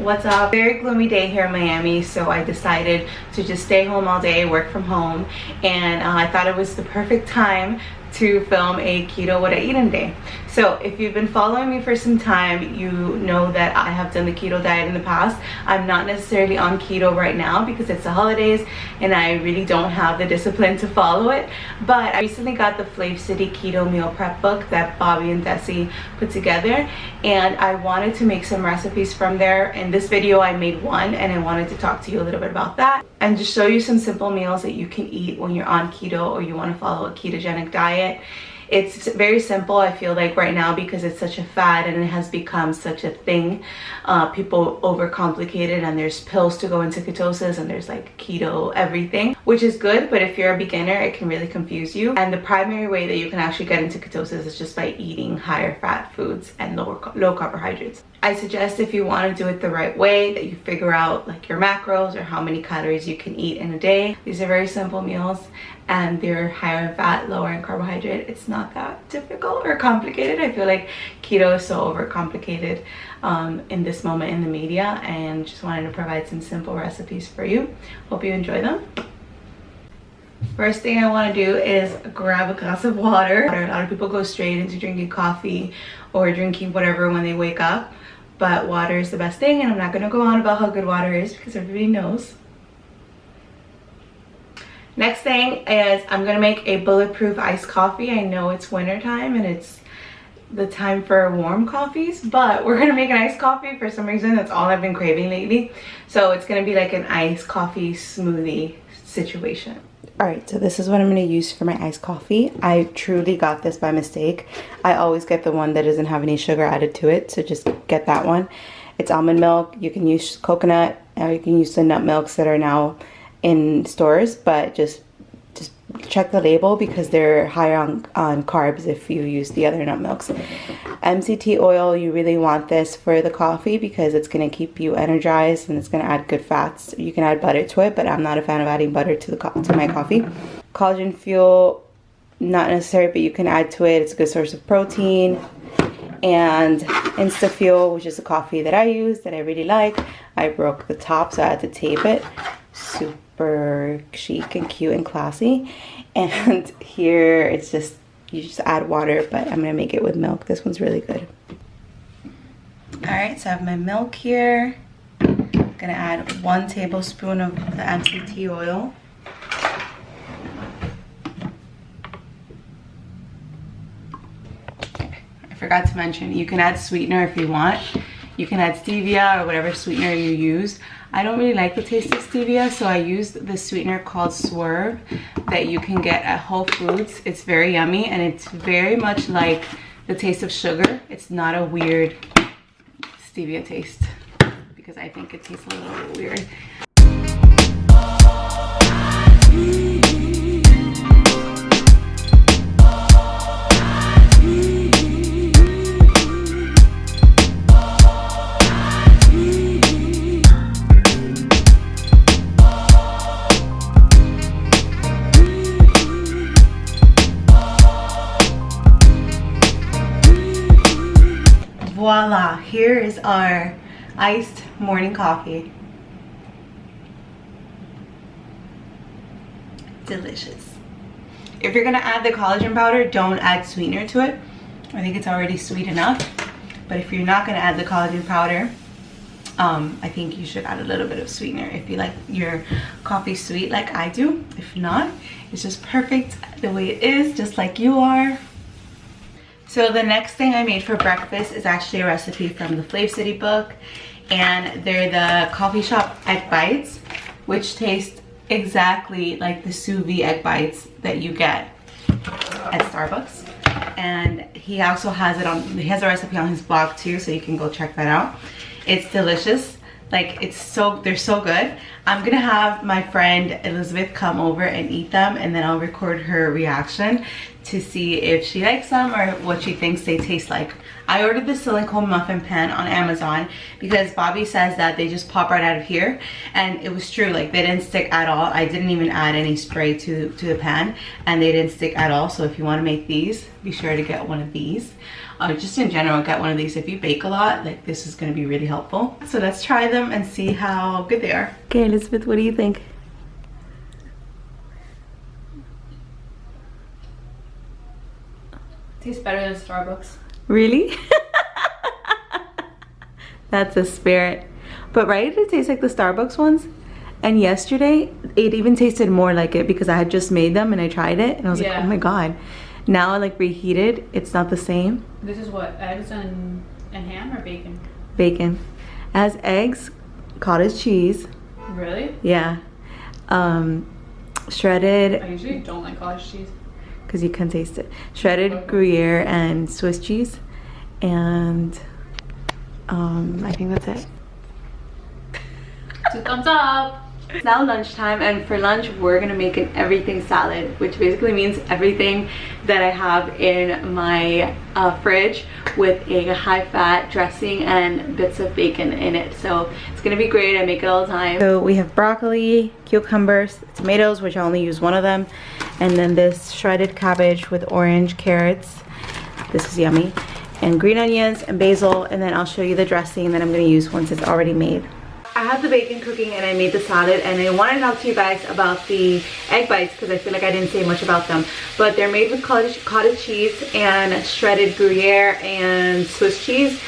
What's up? Very gloomy day here in Miami, so I decided to just stay home all day, work from home, and I thought it was the perfect time to film a keto what I eat in a day. So if you've been following me for some time, you know that I have done the keto diet in the past. I'm not necessarily on keto right now because it's the holidays and I really don't have the discipline to follow it, but I recently got the Flavcity keto meal prep book that Bobby and Desi put together, and I wanted to make some recipes from there. In this video I made one and I wanted to talk to you a little bit about that and just show you some simple meals that you can eat when you're on keto or you want to follow a ketogenic diet. It's very simple, I feel like, right now, because it's such a fad and it has become such a thing. People overcomplicate it, and there's pills to go into ketosis and there's like keto everything, which is good, but if you're a beginner it can really confuse you. And the primary way that you can actually get into ketosis is just by eating higher fat foods and low carbohydrates. I suggest, if you want to do it the right way, that you figure out like your macros or how many calories you can eat in a day. These are very simple meals and they're higher in fat, lower in carbohydrate. It's not that difficult or complicated. I feel like keto is so overcomplicated in this moment in the media, and just wanted to provide some simple recipes for you. Hope you enjoy them. First thing I want to do is grab a glass of water. A lot of people go straight into drinking coffee or drinking whatever when they wake up, but water is the best thing, and I'm not going to go on about how good water is because everybody knows. Next thing is I'm going to make a bulletproof iced coffee. I know it's winter time and it's the time for warm coffees, but we're going to make an iced coffee for some reason. That's all I've been craving lately. So it's going to be like an iced coffee smoothie situation. Alright, so this is what I'm going to use for my iced coffee. I truly got this by mistake. I always get the one that doesn't have any sugar added to it, so just get that one. It's almond milk. You can use coconut, or you can use the nut milks that are now in stores, but just check the label because they're higher on carbs if you use the other nut milks. MCT oil, you really want this for the coffee because it's going to keep you energized and it's going to add good fats. You can add butter to it, but I'm not a fan of adding butter to my coffee. Collagen fuel, not necessary, but you can add to it. It's a good source of protein. And Instafuel, which is a coffee that I use that I really like. I broke the top, so I had to tape it. Super chic and cute and classy. And here it's just, you just add water, but I'm gonna make it with milk. This one's really good. Alright, so I have my milk here. I'm gonna add 1 tablespoon of the MCT oil. I forgot to mention, you can add sweetener if you want. You can add stevia or whatever sweetener you use. I don't really like the taste of stevia, so I used the sweetener called Swerve that you can get at Whole Foods. It's very yummy and it's very much like the taste of sugar. It's not a weird stevia taste because I think it tastes a little bit weird. Voila, here is our iced morning coffee. Delicious. If you're gonna add the collagen powder, don't add sweetener to it. I think it's already sweet enough. But if you're not gonna add the collagen powder, I think you should add a little bit of sweetener if you like your coffee sweet like I do. If not, it's just perfect the way it is, just like you are. So the next thing I made for breakfast is actually a recipe from the Flavcity book, and they're the coffee shop egg bites, which taste exactly like the sous vide egg bites that you get at Starbucks. And he also has it on, he has a recipe on his blog too, so you can go check that out. It's delicious. Like, they're so good. I'm gonna have my friend Elizabeth come over and eat them, and then I'll record her reaction to see if she likes them or what she thinks they taste like. I ordered the silicone muffin pan on Amazon because Bobby says that they just pop right out of here, and it was true. Like, they didn't stick at all. I didn't even add any spray to the pan, and they didn't stick at all. So if you want to make these, be sure to get one of these. just in general, get one of these. If you bake a lot, like this is gonna be really helpful. So let's try them and see how good they are. Okay, Elizabeth, what do you think? Tastes better than Starbucks. Really? That's a spirit. But right, it tastes like the Starbucks ones. And yesterday, it even tasted more like it because I had just made them and I tried it and I was like, oh my god. Now like reheated, it's not the same. This is what, eggs and ham or bacon? Bacon. It has eggs, cottage cheese. Really? Yeah. Shredded. I usually don't like cottage cheese. Because you can taste it. Shredded Gruyere and Swiss cheese. And I think that's it. 2 thumbs up. It's now lunchtime, and for lunch we're gonna make an everything salad, which basically means everything that I have in my fridge with a high-fat dressing and bits of bacon in it. So it's gonna be great. I make it all the time. So we have broccoli, cucumbers, tomatoes, which I only use one of them, and then this shredded cabbage with orange carrots. This is yummy. And green onions and basil, and then I'll show you the dressing that I'm gonna use once it's already made. I have the bacon cooking and I made the salad, and I wanted to talk to you guys about the egg bites because I feel like I didn't say much about them. But they're made with cottage cheese and shredded Gruyere and Swiss cheese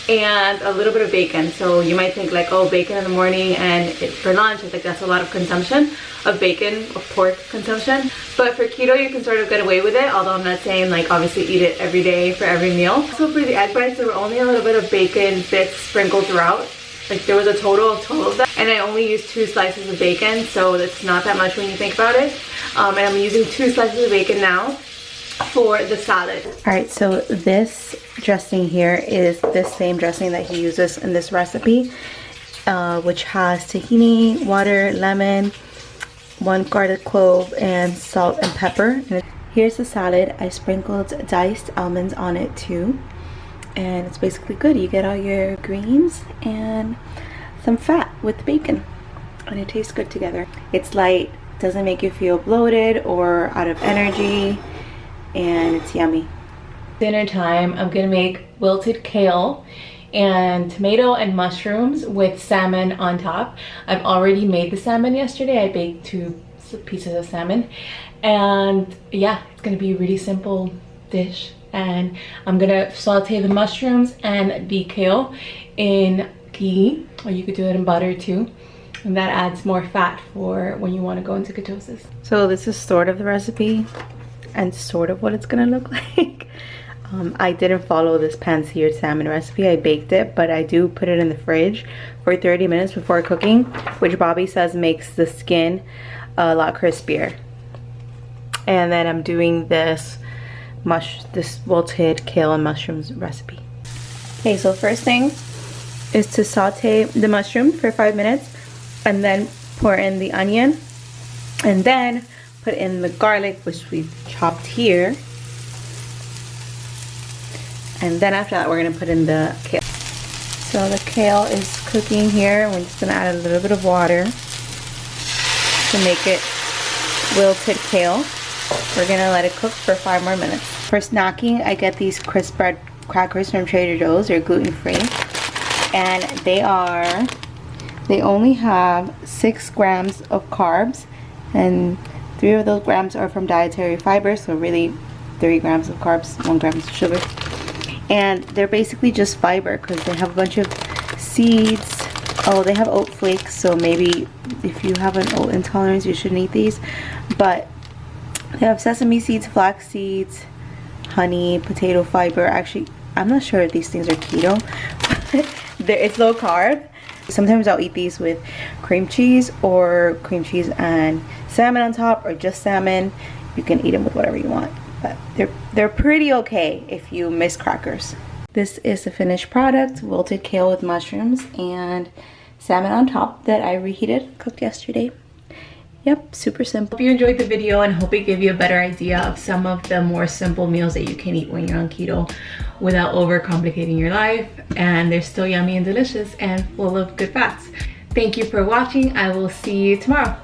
and a little bit of bacon. So you might think like, oh, bacon in the morning and for lunch, I think that's a lot of consumption of bacon, of pork consumption. But for keto, you can sort of get away with it, although I'm not saying like obviously eat it every day for every meal. So for the egg bites, there were only a little bit of bacon bits sprinkled throughout. Like there was a total of 12 of them, and I only used 2 slices of bacon, so that's not that much when you think about it. And I'm using 2 slices of bacon now for the salad. All right, so this dressing here is the same dressing that he uses in this recipe, which has tahini, water, lemon, 1 garlic clove, and salt and pepper. And here's the salad. I sprinkled diced almonds on it too. And it's basically good. You get all your greens and some fat with bacon, and it tastes good together. It's light, doesn't make you feel bloated or out of energy, and it's yummy. Dinner time, I'm gonna make wilted kale and tomato and mushrooms with salmon on top. I've already made the salmon yesterday. I baked 2 pieces of salmon, and yeah, it's gonna be a really simple dish. And I'm gonna saute the mushrooms and the kale in ghee, or you could do it in butter too, and that adds more fat for when you want to go into ketosis. So this is sort of the recipe and sort of what it's gonna look like. I didn't follow this pan-seared salmon recipe. I baked it, but I do put it in the fridge for 30 minutes before cooking, which Bobby says makes the skin a lot crispier. And then I'm doing this wilted kale and mushrooms recipe. Okay, so first thing is to saute the mushroom for 5 minutes, and then pour in the onion, and then put in the garlic, which we've chopped here, and then after that we're gonna put in the kale. So the kale is cooking here. We're just gonna add a little bit of water to make it wilted kale. We're gonna let it cook for 5 more minutes. For snacking, I get these crisp bread crackers from Trader Joe's. They're gluten-free, and they only have 6 grams of carbs, and 3 of those grams are from dietary fiber, so really 3 grams of carbs, 1 gram of sugar. And they're basically just fiber because they have a bunch of seeds. Oh, they have oat flakes, so maybe if you have an oat intolerance, you shouldn't eat these. But they have sesame seeds, flax seeds, honey, potato fiber. Actually, I'm not sure if these things are keto, but it's low carb. Sometimes I'll eat these with cream cheese, or cream cheese and salmon on top, or just salmon. You can eat them with whatever you want, but they're pretty okay if you miss crackers. This is the finished product: wilted kale with mushrooms and salmon on top that I reheated, cooked yesterday. Yep, super simple. Hope you enjoyed the video, and hope it gave you a better idea of some of the more simple meals that you can eat when you're on keto without overcomplicating your life, and they're still yummy and delicious and full of good fats. Thank you for watching. I will see you tomorrow.